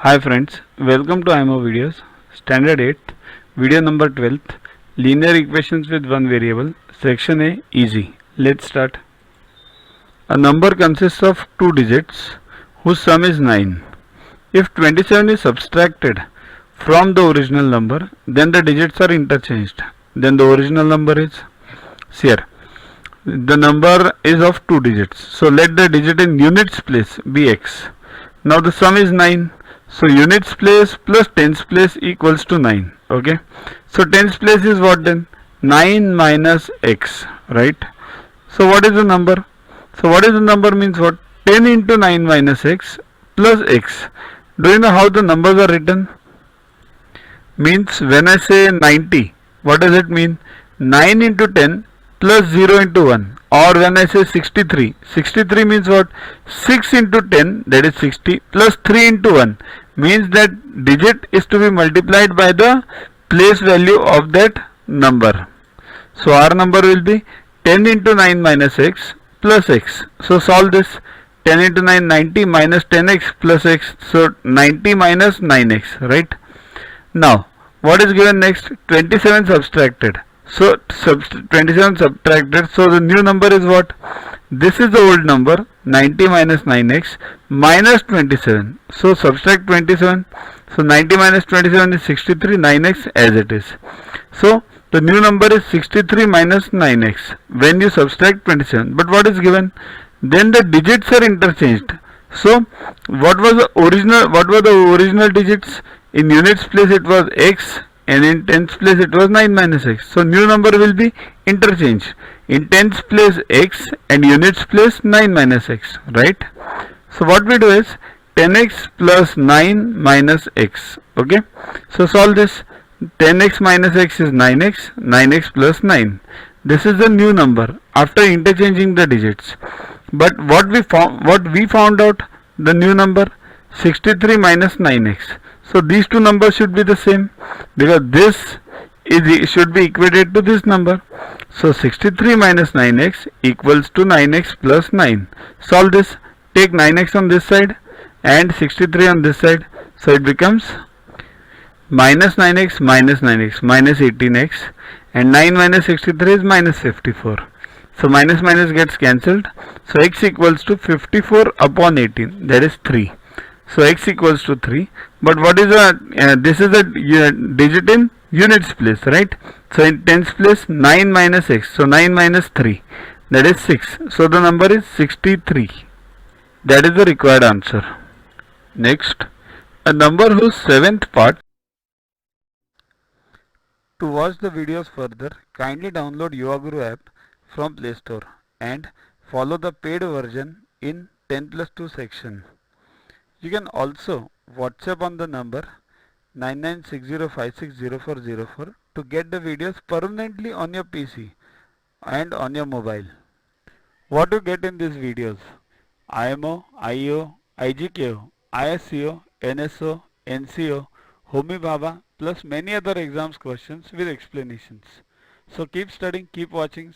Hi friends, welcome to IMO videos, standard 8, video number 12th, linear equations with one variable, section A, easy. Let's start. A number consists of two digits whose sum is 9. If 27 is subtracted from the original number, then the digits are interchanged. Then the original number is, here, the number is of two digits. So let the digit in units place be x. Now the sum is 9. So units place plus tens place equals to 9. Okay. So tens place is what then? 9 minus x. Right. So what is the number? So what is the number means what? 10 into 9 minus x plus x. Do you know how the numbers are written? Means when I say 90, what does it mean? 9 into 10 plus 0 into 1. Or when I say 63, 63 means what? 6 into 10, that is 60, plus 3 into 1 means that digit is to be multiplied by the place value of that number. So our number will be 10 into 9 minus x plus x. So solve this. 10 into 9, 90 minus 10x plus x. So 90 minus 9x, right? Now, what is given next? 27 subtracted. So 27 subtracted, so the new number is what? This is the old number, 90 minus 9x minus 27. So subtract 27. So 90 minus 27 is 63, 9x as it is. So the new number is 63 minus 9x when you subtract 27. But what is given? Then the digits are interchanged. So what was the original? What were the original digits? In units place it was x, and in tens place it was 9 minus x. So new number will be interchange. In tens place x and units place 9 minus x, right? So what we do is 10x plus 9 minus x. Okay. So solve this. 10x minus x is 9x, 9x plus 9. This is the new number after interchanging the digits. But what we found out, the new number 63 minus 9x. So these two numbers should be the same because this should be equated to this number. So 63 minus 9x equals to 9x plus 9. Solve this. Take 9x on this side and 63 on this side. So it becomes minus 9x minus 9x minus 18x, and 9 minus 63 is minus 54. So minus minus gets cancelled. So x equals to 54 upon 18, that is 3. So x equals to 3. But what is this is a digit in units place, right? So in tens place 9 minus x. So 9 minus 3, that is 6. So the number is 63. That is the required answer. Next, a number whose seventh part. To watch the videos further, kindly download Yogaguru app from Play Store and follow the paid version in 10+2 section. You can also WhatsApp on the number 9960560404 to get the videos permanently on your PC and on your mobile. What to get in these videos? IMO, IO, IGKO, ISCO, NSO, NCO, Homi Bhabha plus many other exams questions with explanations. So keep studying, keep watching.